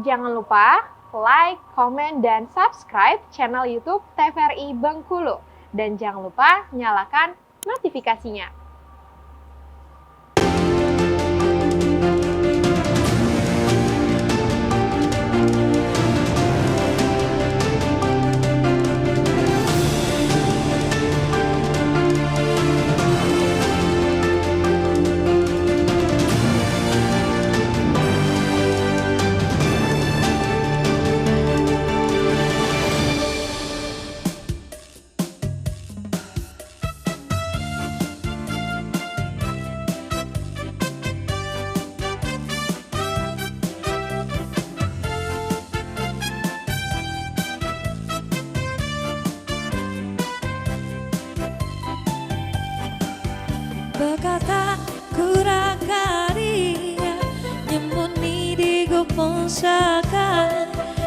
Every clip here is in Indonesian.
Jangan lupa like, komen, dan subscribe channel YouTube TVRI Bengkulu. Dan jangan lupa nyalakan notifikasinya. Berkata kurakaria nyembunyi di gupong saka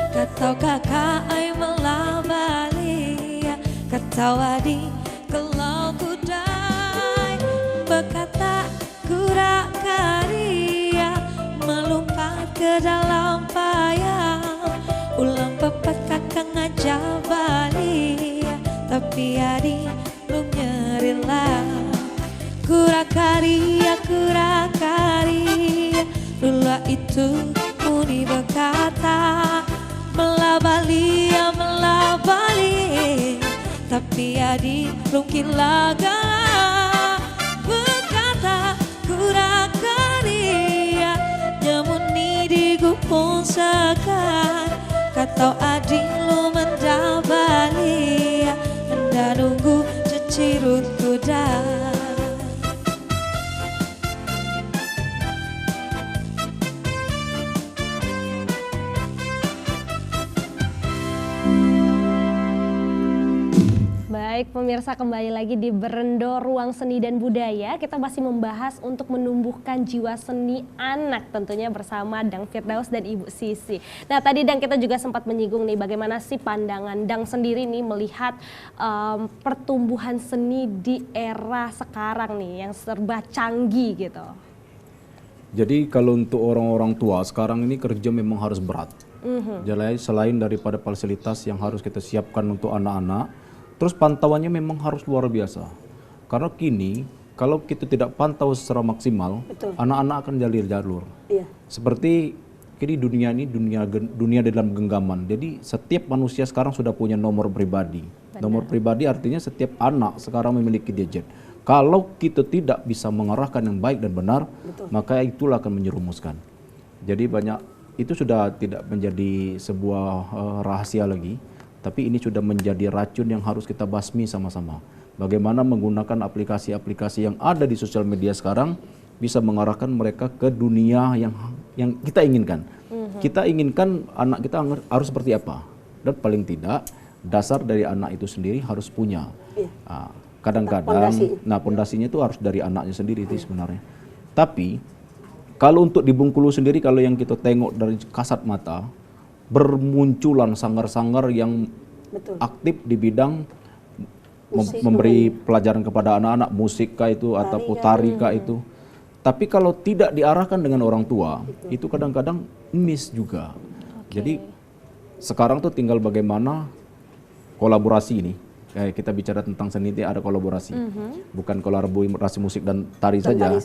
Katau kakak ai melabalia Katau adi kalau kudai Berkata kurakaria melompat ke dalam payah Ulang pepat kakak ngajak balik Tapi adi belum nyerilah Kurakaria, lula itu muni berkata Melabalia, tapi adi mungkin laga Berkata kurakaria, nyemuni di gupong sekan Katau adi lu mendabalia Anda nunggu cecirut kuda Baik pemirsa, kembali lagi di Berendo Ruang Seni dan Budaya. Kita masih membahas untuk menumbuhkan jiwa seni anak tentunya bersama Dang Firdaus dan Ibu Sisi. Nah tadi Dang kita juga sempat menyinggung nih bagaimana sih pandangan Dang sendiri nih melihat pertumbuhan seni di era sekarang nih yang serba canggih gitu. Jadi kalau untuk orang-orang tua sekarang ini kerja memang harus berat. Jadi selain daripada fasilitas yang harus kita siapkan untuk anak-anak, terus pantauannya memang harus luar biasa. Karena kini kalau kita tidak pantau secara maksimal, anak-anak akan jalur-jalur. Iya. Seperti kini dunia ini dunia dalam genggaman. Jadi setiap manusia sekarang sudah punya nomor pribadi. Benar. Nomor pribadi artinya setiap anak sekarang memiliki gadget. Kalau kita tidak bisa mengarahkan yang baik dan benar, maka itulah akan menyerumuskan. Jadi banyak itu sudah tidak menjadi sebuah rahasia lagi. Tapi ini sudah menjadi racun yang harus kita basmi sama-sama. Bagaimana menggunakan aplikasi-aplikasi yang ada di sosial media sekarang bisa mengarahkan mereka ke dunia yang kita inginkan. Kita inginkan anak kita harus seperti apa. Dan paling tidak dasar dari anak itu sendiri harus punya. Kadang-kadang, pondasinya itu harus dari anaknya sendiri itu sebenarnya. Tapi kalau untuk di Bengkulu sendiri, kalau yang kita tengok dari kasat mata, bermunculan sanggar-sanggar yang aktif di bidang memberi pelajaran kepada anak-anak, musik kah itu ataupun tari kah itu. Tapi kalau tidak diarahkan dengan orang tua, itu kadang-kadang miss juga. Jadi sekarang tuh tinggal bagaimana kolaborasi ini. Kayak kita bicara tentang seni itu ada kolaborasi. Bukan kolaborasi musik dan tari saja.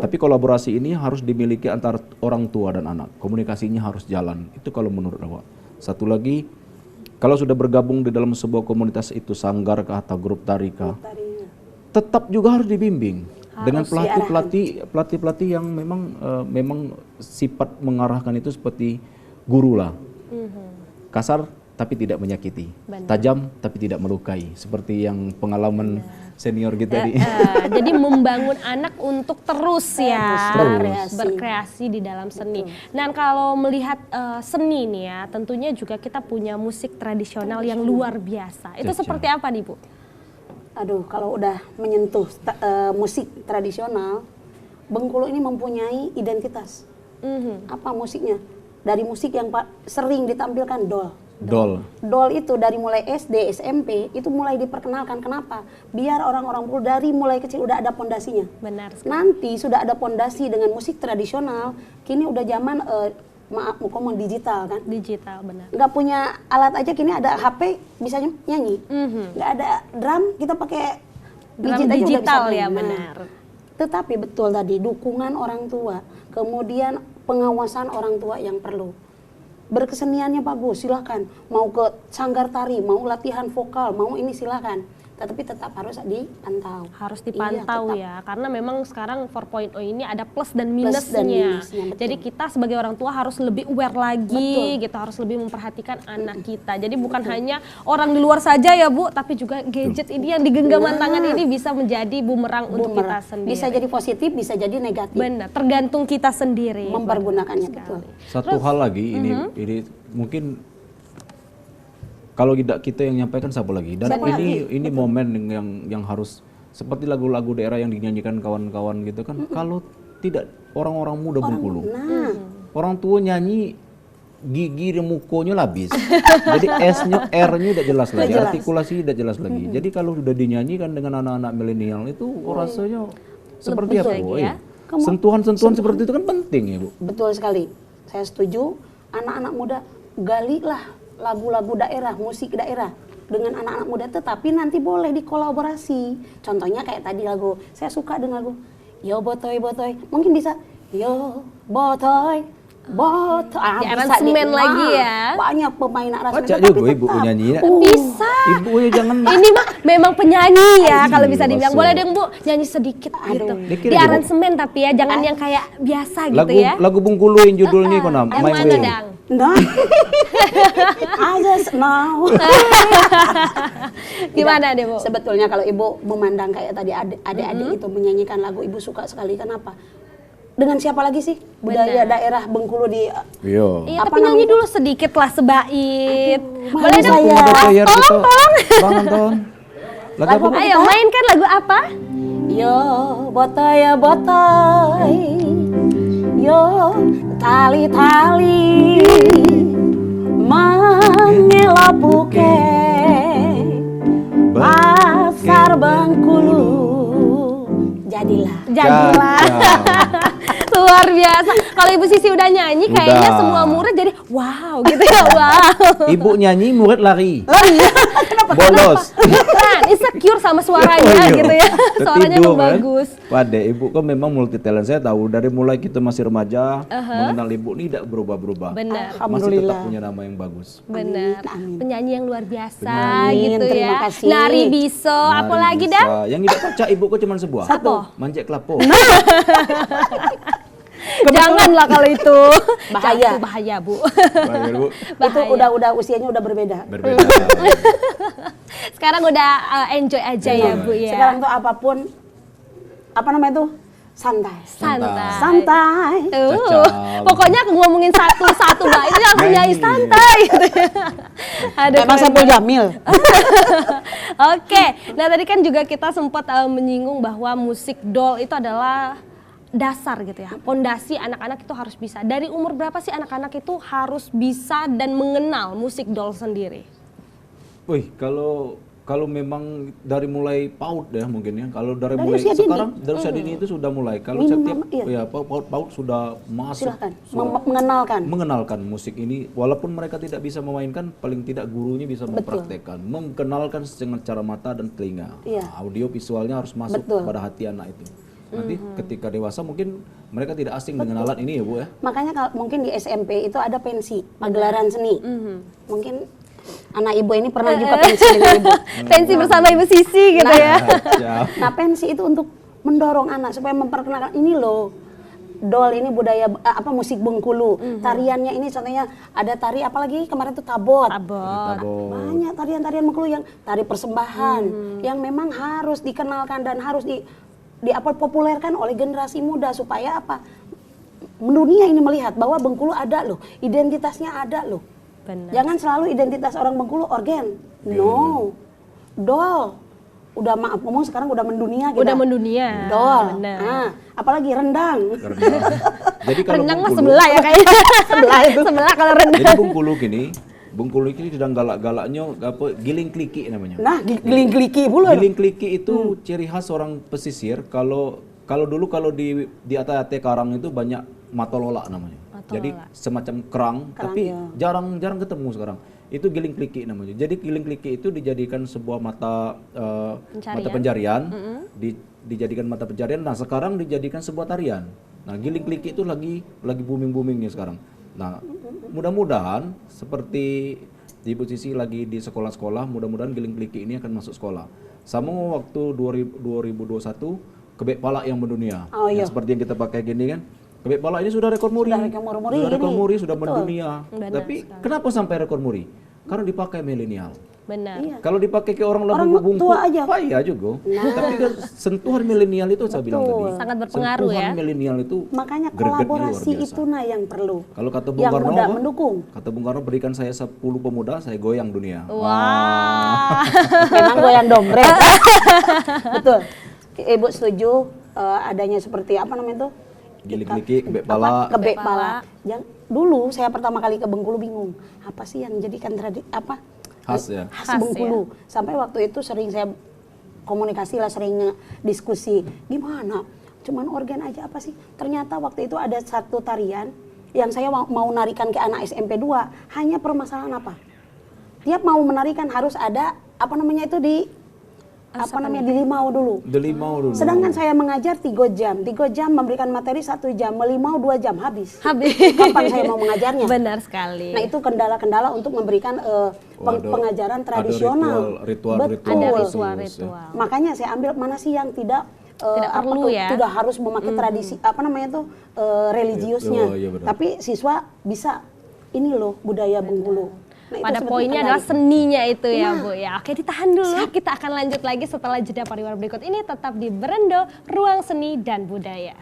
Tapi kolaborasi ini harus dimiliki antara orang tua dan anak. Komunikasinya harus jalan. Itu kalau menurut awak. Satu lagi, kalau sudah bergabung di dalam sebuah komunitas itu sanggar kah atau grup tari kah, tetap juga harus dibimbing dengan pelatih-pelatih yang memang sifat mengarahkan itu seperti guru lah. Kasar tapi tidak menyakiti, tajam tapi tidak melukai, seperti yang pengalaman senior kita tadi. Jadi membangun anak untuk terus berkreasi di dalam seni. Nah kalau melihat seni nih ya, tentunya juga kita punya musik tradisional yang luar biasa. Itu seperti apa nih Bu? Aduh, kalau udah menyentuh musik tradisional, Bengkulu ini mempunyai identitas. Apa musiknya? Dari musik yang sering ditampilkan Dol itu dari mulai SD, SMP itu mulai diperkenalkan. Kenapa? Biar orang-orang Bengkulu dari mulai kecil udah ada pondasinya. Benar sekali. Nanti sudah ada pondasi dengan musik tradisional. Kini udah zaman maaf mau ngomong digital kan. Digital, benar. Nggak punya alat aja kini ada HP bisa nyanyi. Nggak ada drum kita pakai Drum digit aja udah digital bisa ya, main. Nah, benar. tetapi betul tadi dukungan orang tua, kemudian pengawasan orang tua yang perlu. Berkeseniannya bagus, silakan. Mau ke sanggar tari, mau latihan vokal, mau ini silakan. Tetapi tetap harus dipantau. Harus dipantau Iya, ya, karena memang sekarang 4.0 ini ada plus dan Plus dan minusnya. minusnya, betul. Jadi kita sebagai orang tua harus lebih aware lagi, gitu, harus lebih memperhatikan anak kita. Jadi bukan hanya orang di luar saja ya Bu, tapi juga gadget ini yang di genggaman tangan ini bisa menjadi bumerang untuk kita sendiri. Bisa jadi positif, bisa jadi negatif. Benar, tergantung kita sendiri. Mempergunakannya, Benar betul. sekali. Satu hal lagi, ini mungkin kalau tidak kita yang nyampaikan siapa lagi? Dan Siapa ini momen yang harus seperti lagu-lagu daerah yang dinyanyikan kawan-kawan gitu kan. Kalau tidak orang-orang muda Bengkulu, orang tua nyanyi gigi dan mukonya habis. Jadi S-nya, R-nya tidak jelas lagi, jelas. artikulasi tidak jelas lagi. Jadi kalau sudah dinyanyikan dengan anak-anak milenial itu rasanya seperti apa lagi Bu? ya. Sentuhan-sentuhan seperti itu kan penting ya Bu. Betul sekali. Saya setuju. Anak-anak muda galilah lagu-lagu daerah, musik daerah dengan anak-anak muda, tetapi nanti boleh dikolaborasi. Contohnya kayak tadi lagu, saya suka dengan lagu Yo Botoy Botoy. Mungkin bisa Yo Botoy Botoy. Di aransemen lagi ya. Banyak pemain aransemen. Baca tetapi juga ibu tetap. nyanyi. Bisa. Ibu ya jangan. Ini mah memang penyanyi ya kalau bisa dibilang. masuk. Boleh dong Bu nyanyi sedikit gitu. Dikit Di aja, Bu. aransemen tapi ya jangan yang kayak biasa gitu Lagu ya. lagu Bengkulu yang judulnya kok nam. Yang Main mana Way. Dang? Nah, I just know. Gimana deh Bu? Sebetulnya kalau ibu memandang kayak tadi adik-adik itu menyanyikan lagu, ibu suka sekali. Kenapa? Dengan siapa lagi sih budaya daerah Bengkulu di Iya. Iya Apa tapi nyanyi namanya? dulu sedikit lah sebait. Malu Boleh dong? saya. Ada bayar Tolong, gitu. tolong. Bang Anton. Lagu apa? Bu? Ayo mainkan lagu apa? Yo botoy ya botoy, yo tali-tali mengelapuke pasar Bengkulu. Jadilah. Jadilah. Luar biasa. Kalau Ibu Sisi udah nyanyi, kayaknya Udah. semua murid jadi wow gitu ya. Wow. Ibu nyanyi, murid lari. Iya. Bolos. Kan insecure sama suaranya gitu ya. Suaranya Ketidur, emang kan? bagus. Pade, ibu kan memang multi talent. Saya tahu dari mulai kita masih remaja, mengenal ibu ini tidak berubah-berubah. Benar. Masih tetap Alhamdulillah. punya nama yang bagus. Benar. Amin. Penyanyi yang luar biasa Amin, gitu terima ya. kasih. Nari biso, apalagi Nari bisa. dah? Yang tidak pecah ibu kok cuma sebuah. Apa? Manjek kelapo. Janganlah kalau itu. Bahaya. Itu bahaya, Bu. Bayar, Bu. Itu udah usianya udah berbeda. Berbeda. Sekarang udah enjoy aja ya, Bu ya. Sekarang tuh apapun apa namanya tuh santai. Santai. Santai. Tuh, Cacam. pokoknya ngomongin satu-satu Mbak itu langsung nyanyi Nyanyi. santai gitu ya. Aduh, Emang keren Saipul banget. Jamil. Oke, nah tadi kan juga kita sempat menyinggung bahwa musik dol itu adalah dasar gitu ya, pondasi anak-anak itu harus bisa. Dari umur berapa sih anak-anak itu harus bisa dan mengenal musik dol sendiri? Wih, kalau memang dari mulai PAUD ya mungkin ya. Kalau dari Dari mulai usia dini. sekarang dari usia dini itu sudah mulai. Kalau Minimal, setiap iya. ya PAUD sudah masuk. Silakan sudah mengenalkan. mengenalkan musik ini walaupun mereka tidak bisa memainkan, paling tidak gurunya bisa mempraktekkan, mengenalkan dengan cara mata dan telinga. Iya. Nah, audio visualnya harus masuk Betul. pada hati anak itu. Nanti ketika dewasa mungkin mereka tidak asing dengan alat ini ya Bu ya. Makanya kalau mungkin di SMP itu ada pensi, pagelaran seni. Mungkin anak ibu ini pernah juga pensi dengan ibu. Pensi bersama Ibu Sisi gitu ya. Siap. Nah pensi itu untuk mendorong anak supaya memperkenalkan ini loh. Dol ini budaya musik Bengkulu. Tariannya ini contohnya ada tari apalagi kemarin tuh tabot. Abot. Banyak tarian-tarian Bengkulu yang tari persembahan yang memang harus dikenalkan dan harus populerkan oleh generasi muda supaya apa? Dunia ini melihat bahwa Bengkulu ada loh, identitasnya ada loh. Benar. Jangan selalu identitas orang Bengkulu organ. No. Dol. Udah maaf ngomong sekarang udah mendunia kita. Udah mendunia. Dol. Benar. Ah, apalagi rendang. Jadi kalau Rendang mah Bengkulu- sebelah ya kayaknya. Sebelah itu. Sebelah kalau rendang. Jadi Bengkulu ini sedang galak-galaknya apa giling kliki namanya. Nah, geling-geliki pula. Giling kliki itu ciri khas orang pesisir. Kalau dulu di atas karang itu banyak matolola namanya. Jadi semacam kerang tapi ya. jarang ketemu sekarang. Itu giling kliki namanya. Jadi giling kliki itu dijadikan sebuah mata pencarian, dijadikan mata pencarian. Nah sekarang dijadikan sebuah tarian. Nah giling kliki itu lagi boomingnya sekarang. Nah mudah-mudahan seperti Ibu Sisi lagi di sekolah-sekolah, mudah-mudahan giling kliki ini akan masuk sekolah. Sama waktu 2021 kebek palak yang mendunia, yang seperti yang kita pakai gini kan. Kebek palak ini sudah rekor muri, sudah mendunia. Tapi kenapa sampai rekor muri? Karena dipakai milenial. Benar. Iya. Kalau dipakai ke orang bungkuk, tua aja. payah juga. Tapi kan sentuhan milenial itu saya bilang tadi. Sangat berpengaruh sentuhan ya. milenial itu Makanya gregetnya luar kolaborasi biasa. itu yang perlu. Kalau kata Bung yang Karno, muda mendukung. kata Bung Karno, berikan saya 10 pemuda, saya goyang dunia. Wah. Memang goyang dompet. Betul. Ibu setuju adanya seperti apa namanya itu? Giling kliki, kebek palak. Kebek palak. Dulu saya pertama kali ke Bengkulu bingung, apa sih yang jadikan Khas ya. khas Bengkulu. Sampai waktu itu sering saya komunikasi lah, sering diskusi. Gimana? Cuman organ aja apa sih? Ternyata waktu itu ada satu tarian yang saya mau narikan ke anak SMP 2. Hanya permasalahan apa? Tiap mau menarikan harus ada apa namanya itu di limau dulu. Delimau dulu. Sedangkan saya mengajar 3 jam. 3 jam memberikan materi 1 jam, melimau 2 jam habis. Kapan saya mau mengajarnya? Benar sekali. Nah, itu kendala-kendala untuk memberikan pengajaran tradisional. Ritual. Ada Betul. ritual. Makanya saya ambil mana sih yang tidak perlu ya. tidak harus memakai tradisi religiusnya. Iya, benar. Tapi siswa bisa ini loh budaya Bengkulu. Nah, itu Pada seperti poinnya tadi. adalah seninya itu ya Bu ya. Oke, ditahan dulu. Kita akan lanjut lagi setelah jeda pariwara berikut ini, tetap di Berendo, Ruang Seni dan Budaya.